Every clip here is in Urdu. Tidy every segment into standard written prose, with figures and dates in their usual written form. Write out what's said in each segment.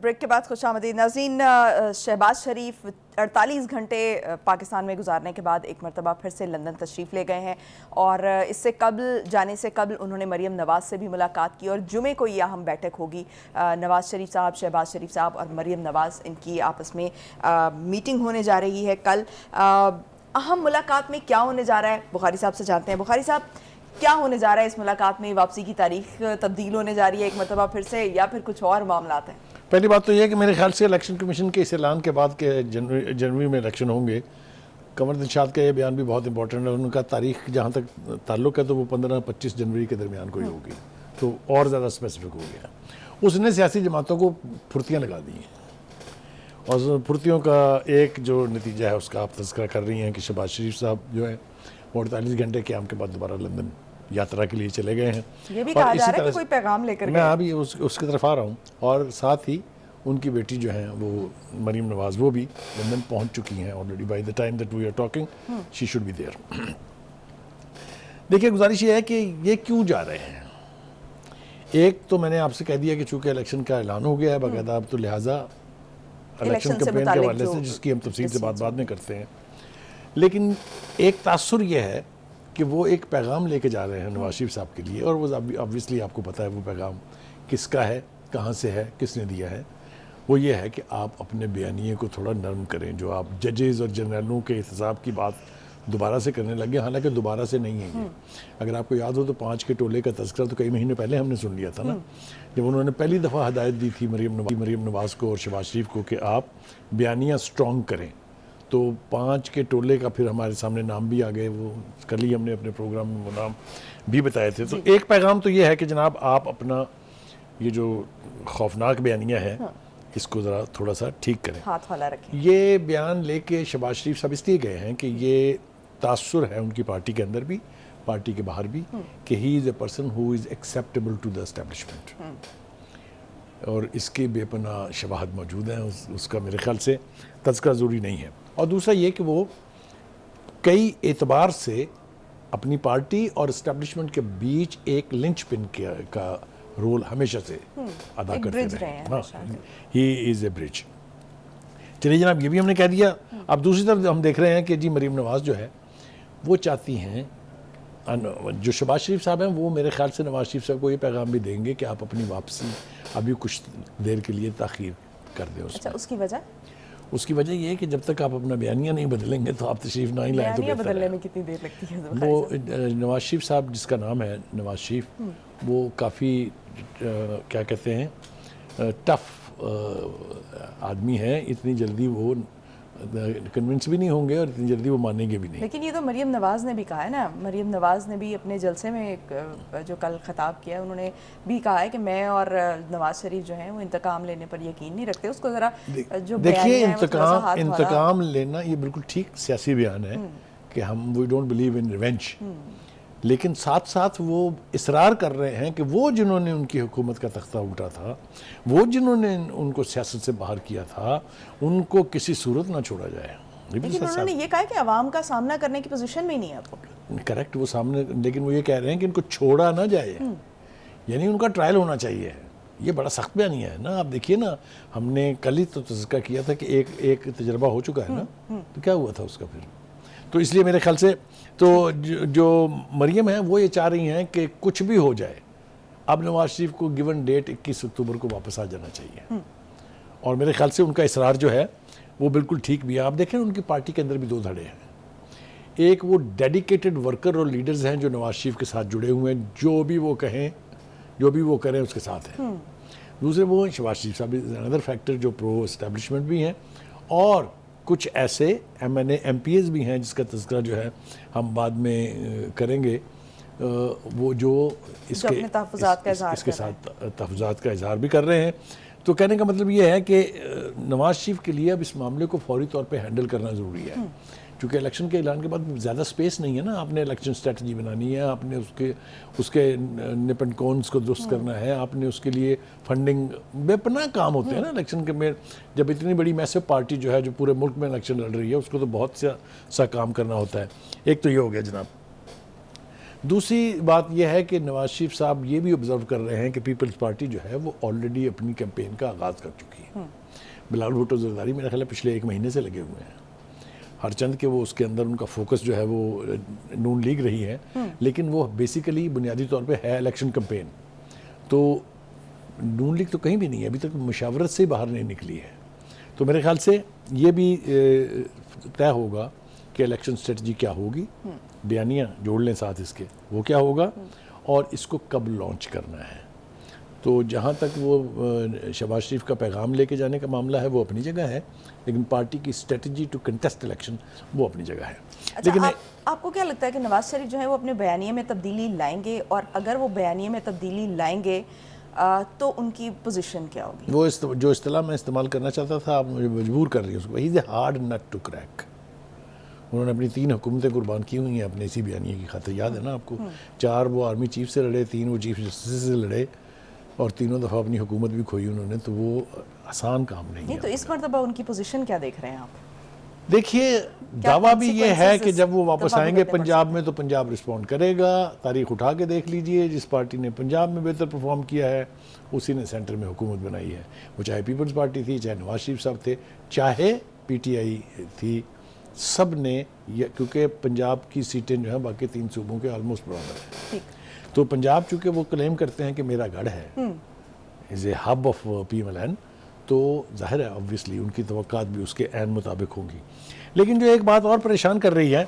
بریک کے بعد خوش آمدید ناظرین. شہباز شریف 48 گھنٹے پاکستان میں گزارنے کے بعد ایک مرتبہ پھر سے لندن تشریف لے گئے ہیں اور اس سے قبل جانے سے قبل انہوں نے مریم نواز سے بھی ملاقات کی اور جمعے کو یہ اہم بیٹھک ہوگی. نواز شریف صاحب، شہباز شریف صاحب اور مریم نواز، ان کی آپس میں میٹنگ ہونے جا رہی ہے کل. اہم ملاقات میں کیا ہونے جا رہا ہے بخاری صاحب سے جانتے ہیں. بخاری صاحب، کیا ہونے جا رہا ہے اس ملاقات میں؟ واپسی کی تاریخ تبدیل ہونے جا رہی ہے ایک مرتبہ پھر سے، یا پھر کچھ اور معاملات ہیں؟ پہلی بات تو یہ ہے کہ میرے خیال سے الیکشن کمیشن کے اس اعلان کے بعد کہ جنوری میں الیکشن ہوں گے، قمر دلشاد کا یہ بیان بھی بہت امپورٹنٹ ہے. ان کا تاریخ جہاں تک تعلق ہے تو وہ 15-25 جنوری کے درمیان کوئی ہوگی، تو اور زیادہ اسپیسیفک ہو گیا. اس نے سیاسی جماعتوں کو پھرتیاں لگا دی ہیں، اور پھرتیوں کا ایک جو نتیجہ ہے اس کا آپ تذکرہ کر رہی ہیں کہ شہباز شریف صاحب جو ہے 48 گھنٹے قیام کے بعد دوبارہ لندن یاترا کے لیے چلے گئے ہیں. یہ بھی کہا جا رہا ہے کہ کوئی پیغام لے کر میں ابھی اس کی طرف آ رہا ہوں، اور ساتھ ہی ان کی بیٹی جو ہیں وہ مریم نواز، وہ بھی لندن پہنچ چکی ہیں already. By the time that we are talking she should be there. دیکھیے، گزارش یہ ہے کہ یہ کیوں جا رہے ہیں. ایک تو میں نے آپ سے کہہ دیا کہ چونکہ الیکشن کا اعلان ہو گیا ہے باقاعدہ اب، تو لہٰذا الیکشن کیمپین کے حوالے سے جس کی ہم تفصیل سے بعد میں کرتے ہیں، لیکن ایک تاثر یہ ہے کہ وہ ایک پیغام لے کے جا رہے ہیں نواز شریف صاحب کے لیے، اور وہ آبویسلی آپ کو پتہ ہے وہ پیغام کس کا ہے، کہاں سے ہے، کس نے دیا ہے. وہ یہ ہے کہ آپ اپنے بیانیے کو تھوڑا نرم کریں. جو آپ ججز اور جنرلوں کے احتساب کی بات دوبارہ سے کرنے لگے، حالانکہ دوبارہ سے نہیں ہے یہ. اگر آپ کو یاد ہو تو 5 کے ٹولے کا تذکرہ تو کئی مہینے پہلے ہم نے سن لیا تھا نا، جب انہوں نے پہلی دفعہ ہدایت دی تھی مریم نواز کو اور شہباز شریف کو کہ آپ بیانیہ سٹرونگ کریں. تو 5 کے ٹولے کا پھر ہمارے سامنے نام بھی آ گئے، وہ کل ہی ہم نے اپنے پروگرام میں وہ نام بھی بتائے تھے. تو ایک پیغام تو یہ ہے کہ جناب آپ اپنا یہ جو خوفناک بیانیہ ہے اس کو ذرا تھوڑا سا ٹھیک کریں، ہاتھ والا رکھیں. یہ بیان لے کے شہباز شریف صاحب اس لیے گئے ہیں کہ یہ تاثر ہے ان کی پارٹی کے اندر بھی، پارٹی کے باہر بھی، کہ he is a person who is acceptable to the establishment. اور اس کی بے پناہ شواہد موجود ہیں، اس کا میرے خیال سے تذکرہ ضروری نہیں ہے. اور دوسرا یہ کہ وہ کئی اعتبار سے اپنی پارٹی اور اسٹیبلشمنٹ کے بیچ ایک لنچ پن کا رول ہمیشہ سے ادا کرتے رہے ہیں. ہی از اے برج. چلیے جناب، یہ بھی ہم نے کہہ دیا. اب دوسری طرف ہم دیکھ رہے ہیں کہ جی مریم نواز جو ہے وہ چاہتی ہیں، جو شہباز شریف صاحب ہیں وہ میرے خیال سے نواز شریف صاحب کو یہ پیغام بھی دیں گے کہ آپ اپنی واپسی ابھی کچھ دیر کے لیے تاخیر کر دیں. اچھا، اس کی وجہ یہ ہے کہ جب تک آپ اپنا بیانیہ نہیں بدلیں گے تو آپ تشریف نہ ہی لائیں تو بہتر ہے. بدلنے میں کتنی دیر لگتی ہے؟ وہ نواز شریف صاحب، جس کا نام ہے نواز شریف، وہ کافی کیا کہتے ہیں ٹف آدمی ہیں. اتنی جلدی وہ کنونس بھی نہیں ہوں گے اور اتنی جلدی وہ مانیں گے بھی نہیں. لیکن یہ تو مریم نواز نے بھی کہا ہے نا، مریم نواز نے بھی اپنے جلسے میں جو کل خطاب کیا انہوں نے بھی کہا ہے کہ میں اور نواز شریف جو ہیں وہ انتقام لینے پر یقین نہیں رکھتے. اس کو ذرا جو دیکھیے، انتقام لینا یہ بالکل ٹھیک سیاسی بیان ہے کہ ہم we don't believe in revenge, لیکن ساتھ ساتھ وہ اصرار کر رہے ہیں کہ وہ جنہوں نے ان کی حکومت کا تختہ الٹا تھا، وہ جنہوں نے ان کو سیاست سے باہر کیا تھا، ان کو کسی صورت نہ چھوڑا جائے. لیکن انہوں نے یہ کہا کہ عوام کا سامنا کرنے کی پوزیشن میں ہی نہیں ہے آپ کو. کریکٹ، وہ سامنے، لیکن وہ یہ کہہ رہے ہیں کہ ان کو چھوڑا نہ جائے، یعنی ان کا ٹرائل ہونا چاہیے. یہ بڑا سخت بیانیہ ہے نا. آپ دیکھیے نا، ہم نے کل ہی تو تذکرہ کیا تھا کہ ایک تجربہ ہو چکا ہے نا، تو کیا ہوا تھا اس کا پھر. تو اس لیے میرے خیال سے تو جو مریم ہیں وہ یہ چاہ رہی ہیں کہ کچھ بھی ہو جائے اب نواز شریف کو گیون ڈیٹ 21 اکتوبر کو واپس آ جانا چاہیے. اور میرے خیال سے ان کا اصرار جو ہے وہ بالکل ٹھیک بھی ہے. آپ دیکھیں ان کی پارٹی کے اندر بھی 2 دھڑے ہیں. ایک وہ ڈیڈیکیٹڈ ورکر اور لیڈرز ہیں جو نواز شریف کے ساتھ جڑے ہوئے ہیں، جو بھی وہ کہیں، جو بھی وہ کریں اس کے ساتھ ہیں. دوسرے وہ شہباز شریف صاحب اندر فیکٹر جو پرو اسٹیبلشمنٹ بھی ہیں، اور کچھ ایسے ایم پی ایز بھی ہیں جس کا تذکرہ جو ہے ہم بعد میں کریں گے، وہ جو اس کے ساتھ تحفظات کا اظہار بھی کر رہے ہیں. تو کہنے کا مطلب یہ ہے کہ نواز شریف کے لیے اب اس معاملے کو فوری طور پہ ہینڈل کرنا ضروری ہے، چونکہ الیکشن کے اعلان کے بعد زیادہ سپیس نہیں ہے نا. آپ نے الیکشن اسٹریٹجی بنانی ہے، آپ نے اس کے نپ اینڈ کونس کو درست کرنا ہے، آپ نے اس کے لیے فنڈنگ، بے پناہ کام ہوتے ہیں نا الیکشن کے میں. جب اتنی بڑی میسو پارٹی جو ہے جو پورے ملک میں الیکشن لڑ رہی ہے، اس کو تو بہت سا کام کرنا ہوتا ہے. ایک تو یہ ہو گیا جناب. دوسری بات یہ ہے کہ نواز شریف صاحب یہ بھی آبزرو کر رہے ہیں کہ پیپلز پارٹی جو ہے وہ آلریڈی اپنی کیمپین کا آغاز کر چکی ہے. بلاول بھٹو زرداری میرا خیال ہے پچھلے 1 مہینے سے لگے ہوئے ہیں. ہر چند کہ وہ اس کے اندر ان کا فوکس جو ہے وہ نون لیگ رہی ہے, لیکن وہ بیسیکلی بنیادی طور پہ ہے الیکشن کمپین. تو نون لیگ تو کہیں بھی نہیں ہے, ابھی تک مشاورت سے باہر نہیں نکلی ہے. تو میرے خیال سے یہ بھی طے ہوگا کہ الیکشن اسٹریٹجی کیا ہوگی, بیانیہ جوڑ لیں ساتھ اس کے, وہ کیا ہوگا اور اس کو کب لانچ کرنا ہے. تو جہاں تک وہ شہباز شریف کا پیغام لے کے جانے کا معاملہ ہے وہ اپنی جگہ ہے, لیکن پارٹی کی اسٹریٹجی ٹو کنٹیسٹ الیکشن وہ اپنی جگہ ہے. لیکن آپ کو کیا لگتا ہے کہ نواز شریف جو ہے وہ اپنے بیانیے میں تبدیلی لائیں گے, اور اگر وہ بیانیے میں تبدیلی لائیں گے تو ان کی پوزیشن کیا ہوگی؟ وہ جو اصطلاح میں استعمال کرنا چاہتا تھا آپ مجھے مجبور کر رہی ہیں اس کو, he is a hard nut to crack. انہوں نے اپنی 3 حکومتیں قربان کی ہوئی ہیں اپنے اسی بیانیے کی خاطر, یاد ہے نا آپ کو. 4 وہ آرمی چیف سے لڑے, 3 وہ چیف جسٹس سے لڑے, اور تینوں دفعہ اپنی حکومت بھی کھوئی انہوں نے. تو وہ آسان کام نہیں ہے. تو اس مرتبہ ان کی پوزیشن کیا دیکھ رہے ہیں آپ؟ دیکھیے دعویٰ بھی یہ ہے کہ جب وہ واپس آئیں گے پنجاب میں تو پنجاب رسپونڈ کرے گا. تاریخ اٹھا کے دیکھ لیجئے, جس پارٹی نے پنجاب میں بہتر پرفارم کیا ہے اسی نے سینٹر میں حکومت بنائی ہے. وہ چاہے پیپلز پارٹی تھی, چاہے نواز شریف صاحب تھے, چاہے پی ٹی آئی تھی, سب نے, کیونکہ پنجاب کی سیٹیں جو ہیں باقی 3 صوبوں کے آلموسٹ برابر ہیں. تو پنجاب چونکہ وہ کلیم کرتے ہیں کہ میرا گڑھ ہے, is a hub of P M L N, تو ظاہر ہے obviously ان کی توقعات بھی اس کے عین مطابق ہوں گی. لیکن جو ایک بات اور پریشان کر رہی ہے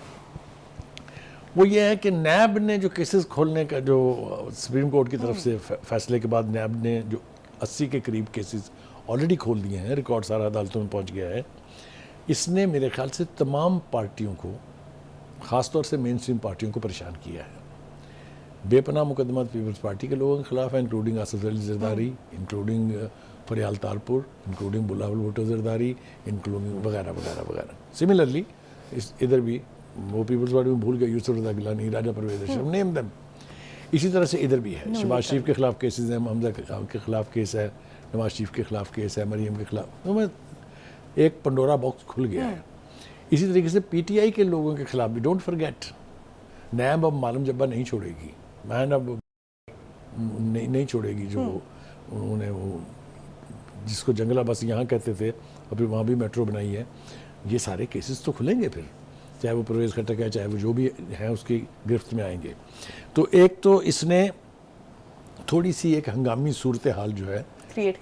وہ یہ ہے کہ نیب نے جو کیسز کھولنے کا, جو سپریم کورٹ کی طرف سے فیصلے کے بعد نیب نے جو 80 کے قریب کیسز آلریڈی کھول دیے ہیں, ریکارڈ سارا عدالتوں میں پہنچ گیا ہے. اس نے میرے خیال سے تمام پارٹیوں کو, خاص طور سے مین اسٹریم پارٹیوں کو پریشان کیا ہے. بے پناہ مقدمات پیپلز پارٹی کے لوگوں کے خلاف ہیں, including Asif Ali Zardari, including Faryal Talpur, including Bilawal Bhutto Zardari, including وغیرہ وغیرہ وغیرہ. سملرلی ادھر بھی وہ پیپلز پارٹی میں بھول گئے, یوسف رضا گیلانی, راجہ پرویز اشرف, نیم دم. اسی طرح سے ادھر بھی ہے, شہباز شریف کے خلاف کیسز ہیں, حمزہ کے خلاف کیس ہے, نواز شریف کے خلاف کیس ہے, مریم کے خلاف. ایک پنڈورا باکس کھل گیا ہے. اسی طریقے سے پی ٹی آئی کے لوگوں کے خلاف بھی ڈونٹ فرگیٹ, نیب اب معلوم جبہ نہیں چھوڑے گی, مین اب نہیں چھوڑے گی. جو انہوں نے وہ جس کو جنگلہ بس یہاں کہتے تھے اور پھر وہاں بھی میٹرو بنائی ہے, یہ سارے کیسز تو کھلیں گے پھر, چاہے وہ پرویز خٹک ہے, چاہے وہ جو بھی ہیں اس کی گرفت میں آئیں گے. تو ایک تو اس نے تھوڑی سی ایک ہنگامی صورتحال جو ہے کریٹ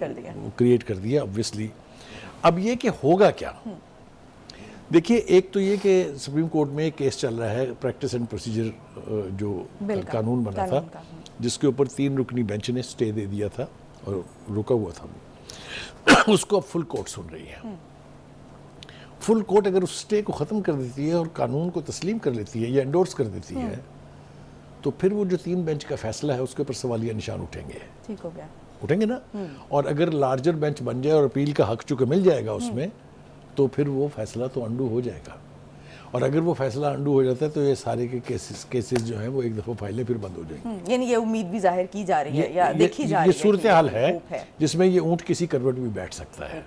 کر دیا obviously. اب یہ کہ ہوگا کیا, دیکھیے ایک تو یہ کہ سپریم کورٹ میں ایک کیس چل رہا ہے, پریکٹس اینڈ پروسیجر جو قانون بنا تھا, جس کے اوپر 3 رکنی بینچ نے سٹے دے دیا تھا اور رکا ہوا تھا, اس کو اب فل کورٹ سن رہی ہے. فل کورٹ اگر اس سٹے کو ختم کر دیتی ہے اور قانون کو تسلیم کر لیتی ہے یا انڈورس کر دیتی ہے, تو پھر وہ جو 3 بینچ کا فیصلہ ہے اس کے اوپر سوالیہ نشان اٹھیں گے. ٹھیک ہو گیا, اٹھیں گے نا. اور اگر لارجر بینچ بن جائے اور اپیل کا حق چونکہ مل جائے گا اس میں, تو پھر وہ فیصلہ تو انڈو ہو جائے گا. اور اگر وہ فیصلہ انڈو ہو جاتا ہے تو یہ سارے کے کیسز جو ہیں وہ ایک دفعہ فائلیں پھر بند ہو جائیں گی. یعنی یہ امید بھی ظاہر کی جا رہی ہے یا دیکھی جا رہی ہے, یہ صورتحال ہے جس میں یہ اونٹ کسی کروٹ میں بیٹھ سکتا ہے.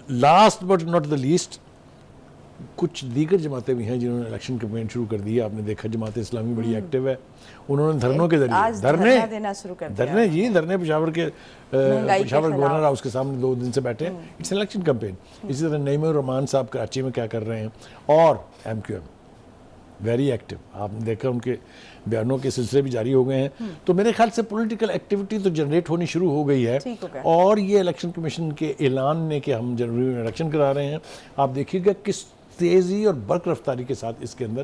Last but not the least, کچھ دیگر جماعتیں بھی ہیں جنہوں نے الیکشن کیمپین شروع کر دی ہے. آپ نے دیکھا جماعت اسلامی بڑی ایکٹیو ہے, انہوں نے دھرنوں کے ذریعے دھرنے پشاور گورنر ہاؤس کے سامنے 2 دن سے بیٹھے ہیں. It's election campaign. اسی طرح نعیم الرحمان صاحب کراچی میں کیا کر رہے ہیں, اور M Q M very active, آپ نے دیکھا ان کے بیانوں کے سلسلے بھی جاری ہو گئے ہیں. تو میرے خیال سے پولیٹیکل ایکٹیویٹی تو جنریٹ ہونی شروع ہو گئی ہے, اور یہ الیکشن کمیشن کے اعلان نے کہ ہم جنوری میں الیکشن کرا رہے ہیں, آپ دیکھیے گا کس تیزی اور برق رفتاری کے ساتھ اس کے اندر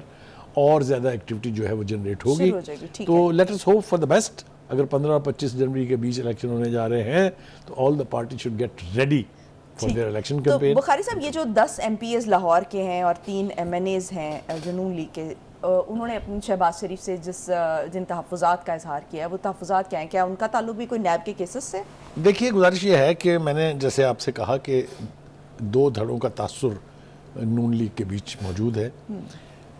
اور زیادہ ایکٹیویٹی جو ہے وہ جنریٹ ہوگی. تو let us hope for the best. اگر 15 اور 25 جنوری کے بیچ الیکشن ہونے جا رہے ہیں تو all the party should get ready for their election campaign. Bukhari صاحب, یہ جو 10 ایم پی ایز لاہور کے ہیں اور 3 ایم این ایز ہیں جنون لیگ کے, انہوں نے اپنے شہباز شریف سے جن تحفظات کا اظہار کیا ہے, وہ تحفظات کیا ہیں؟ کیا ان کا تعلق بھی کوئی نیب کے کیسز سے؟ دیکھیے گزارش یہ ہے کہ میں نے جیسے آپ سے کہا کہ 2 دھڑوں کا تاثر نون لیگ کے بیچ موجود ہے,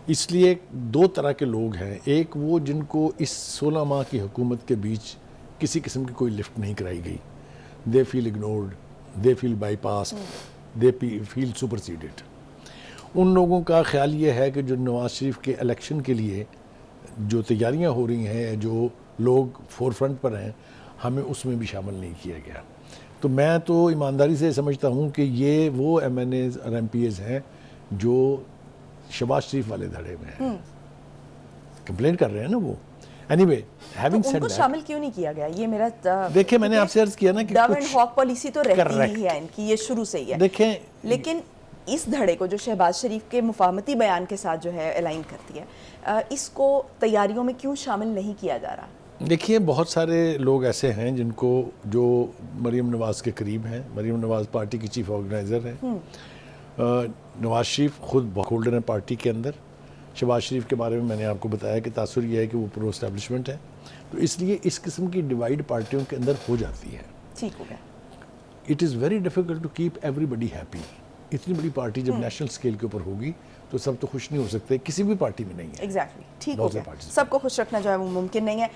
اس لیے 2 طرح کے لوگ ہیں. ایک وہ جن کو اس 16 ماہ کی حکومت کے بیچ کسی قسم کی کوئی لفٹ نہیں کرائی گئی, دے فیل اگنورڈ, دے فیل بائی پاس, دے فیل سپرسیڈڈ. ان لوگوں کا خیال یہ ہے کہ جو نواز شریف کے الیکشن کے لیے جو تیاریاں ہو رہی ہیں, جو لوگ فور فرنٹ پر ہیں, ہمیں اس میں بھی شامل نہیں کیا گیا. تو میں تو ایمانداری سے سمجھتا ہوں کہ یہ وہ ایم این ایز اور ایم پی ایز ہیں جو شہباز شریف والے دھڑے میں ہیں, کمپلین کر رہے ہیں نا وہ. اینی وے ہیونگ ان سیڈ کو شامل کیوں نہیں کیا گیا؟ یہ میرا دیکھیں, میں نے آپ سے عرض کیا نا کہ ڈو اینڈ ہاک پالیسی تو رہتی ہی ہے ان کی, یہ شروع سے ہی ہے. دیکھیں, لیکن اس دھڑے کو جو شہباز شریف کے مفاہمتی بیان کے ساتھ جو ہے الائن کرتی ہے, اس کو تیاریوں میں کیوں شامل نہیں کیا جا رہا؟ دیکھیے بہت سارے لوگ ایسے ہیں جن کو, جو مریم نواز کے قریب ہیں. مریم نواز پارٹی کی چیف آرگنائزر ہیں. نواز شریف خود ہولڈر ہیں پارٹی کے اندر. شہباز شریف کے بارے میں میں نے آپ کو بتایا کہ تاثر یہ ہے کہ وہ پرو اسٹیبلشمنٹ ہے. تو اس لیے اس قسم کی ڈیوائڈ پارٹیوں کے اندر ہو جاتی ہے. ٹھیک ہو گیا. It is very difficult to keep everybody happy. اتنی بڑی پارٹی جب نیشنل اسکیل کے اوپر ہوگی تو سب تو خوش نہیں ہو سکتے, کسی بھی پارٹی میں نہیں ہے. ایگزیکٹلی, ٹھیک ہو گیا. سب کو خوش رکھنا جو ہے وہ ممکن نہیں ہے.